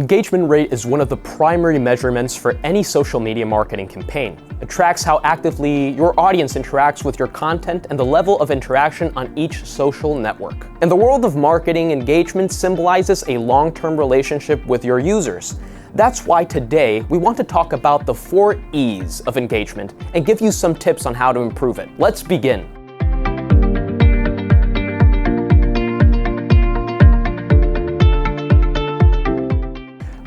Engagement rate is one of the primary measurements for any social media marketing campaign. It tracks how actively your audience interacts with your content and the level of interaction on each social network. In the world of marketing, engagement symbolizes a long-term relationship with your users. That's why today we want to talk about the 4 E's of engagement and give you some tips on how to improve it. Let's begin.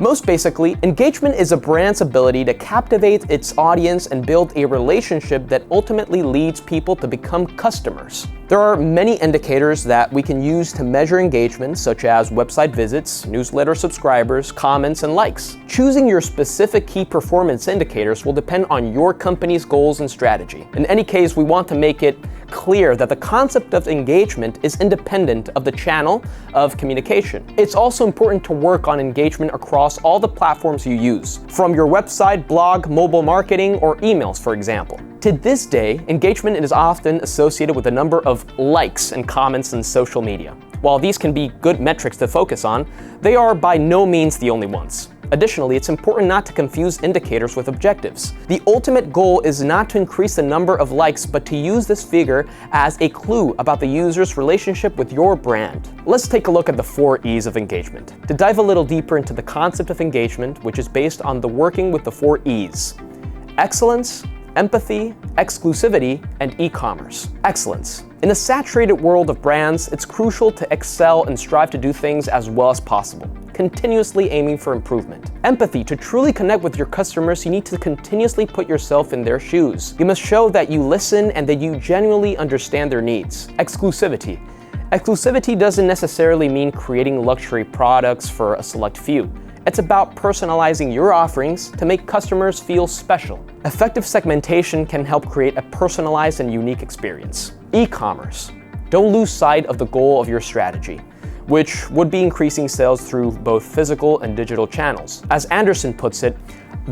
Most basically, engagement is a brand's ability to captivate its audience and build a relationship that ultimately leads people to become customers. There are many indicators that we can use to measure engagement, such as website visits, newsletter subscribers, comments, and likes. Choosing your specific key performance indicators will depend on your company's goals and strategy. In any case, we want to make it clear that the concept of engagement is independent of the channel of communication. It's also important to work on engagement across all the platforms you use, from your website, blog, mobile marketing, or emails, for example. To this day, engagement is often associated with the number of likes and comments in social media. While these can be good metrics to focus on, they are by no means the only ones. Additionally, it's important not to confuse indicators with objectives. The ultimate goal is not to increase the number of likes, but to use this figure as a clue about the user's relationship with your brand. Let's take a look at the 4 E's of engagement. To dive a little deeper into the concept of engagement, which is based on the working with the 4 E's: excellence, empathy, exclusivity, and e-commerce. Excellence. In a saturated world of brands, it's crucial to excel and strive to do things as well as possible, continuously aiming for improvement. Empathy. To truly connect with your customers, you need to continuously put yourself in their shoes. You must show that you listen and that you genuinely understand their needs. Exclusivity. Exclusivity doesn't necessarily mean creating luxury products for a select few. It's about personalizing your offerings to make customers feel special. Effective segmentation can help create a personalized and unique experience. E-commerce. Don't lose sight of the goal of your strategy, which would be increasing sales through both physical and digital channels. As Anderson puts it,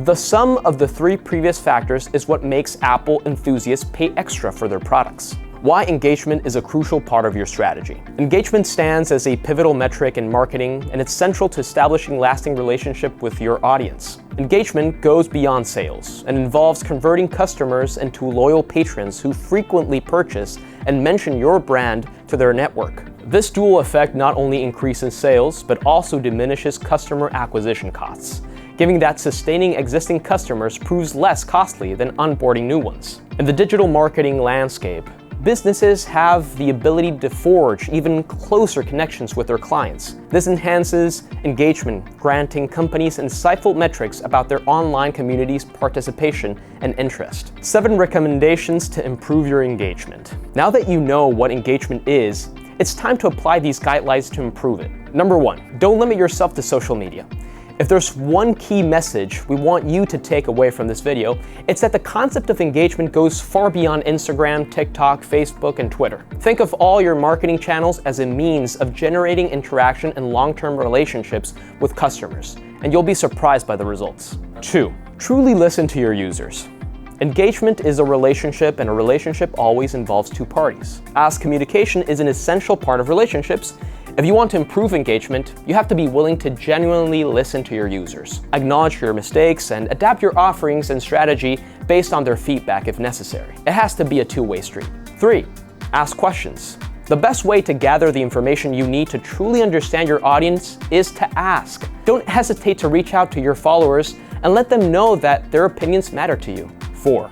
the sum of the 3 previous factors is what makes Apple enthusiasts pay extra for their products. Why engagement is a crucial part of your strategy. Engagement stands as a pivotal metric in marketing, and it's central to establishing lasting relationship with your audience. Engagement goes beyond sales and involves converting customers into loyal patrons who frequently purchase and mention your brand to their network. This dual effect not only increases sales, but also diminishes customer acquisition costs, given that sustaining existing customers proves less costly than onboarding new ones. In the digital marketing landscape, businesses have the ability to forge even closer connections with their clients. This enhances engagement, granting companies insightful metrics about their online community's participation and interest. 7 recommendations to improve your engagement. Now that you know what engagement is, it's time to apply these guidelines to improve it. Number 1, don't limit yourself to social media. If there's one key message we want you to take away from this video, it's that the concept of engagement goes far beyond Instagram, TikTok, Facebook, and Twitter. Think of all your marketing channels as a means of generating interaction and long-term relationships with customers, and you'll be surprised by the results. 2, truly listen to your users. Engagement is a relationship, and a relationship always involves 2 parties. As communication is an essential part of relationships, if you want to improve engagement, you have to be willing to genuinely listen to your users, acknowledge your mistakes, and adapt your offerings and strategy based on their feedback if necessary. It has to be a 2-way street. 3, ask questions. The best way to gather the information you need to truly understand your audience is to ask. Don't hesitate to reach out to your followers and let them know that their opinions matter to you. 4,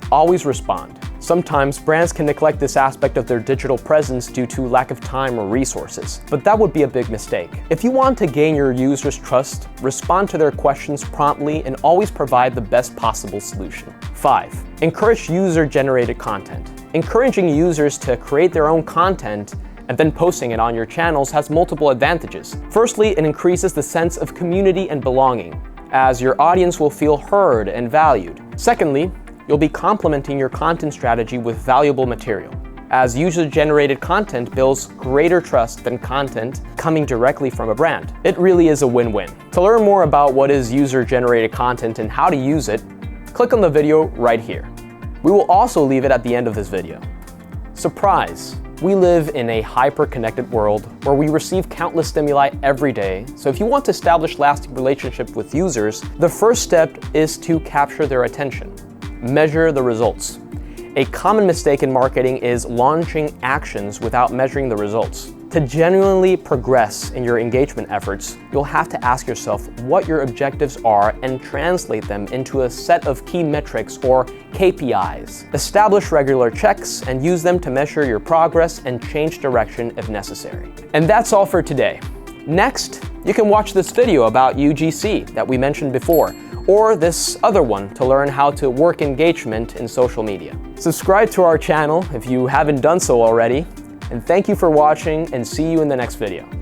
always respond. Sometimes brands can neglect this aspect of their digital presence due to lack of time or resources, but that would be a big mistake. If you want to gain your users' trust, respond to their questions promptly and always provide the best possible solution. 5, encourage user-generated content. Encouraging users to create their own content and then posting it on your channels has multiple advantages. Firstly, it increases the sense of community and belonging, as your audience will feel heard and valued. Secondly, you'll be complementing your content strategy with valuable material, as user-generated content builds greater trust than content coming directly from a brand. It really is a win-win. To learn more about what is user-generated content and how to use it, click on the video right here. We will also leave it at the end of this video. Surprise! We live in a hyper-connected world where we receive countless stimuli every day, so if you want to establish lasting relationships with users, the first step is to capture their attention. Measure the results. A common mistake in marketing is launching actions without measuring the results. To genuinely progress in your engagement efforts, you'll have to ask yourself what your objectives are and translate them into a set of key metrics or KPIs. Establish regular checks and use them to measure your progress and change direction if necessary. And that's all for today. Next, you can watch this video about UGC that we mentioned before, or this other one to learn how to work engagement in social media. Subscribe to our channel if you haven't done so already. And thank you for watching, and see you in the next video.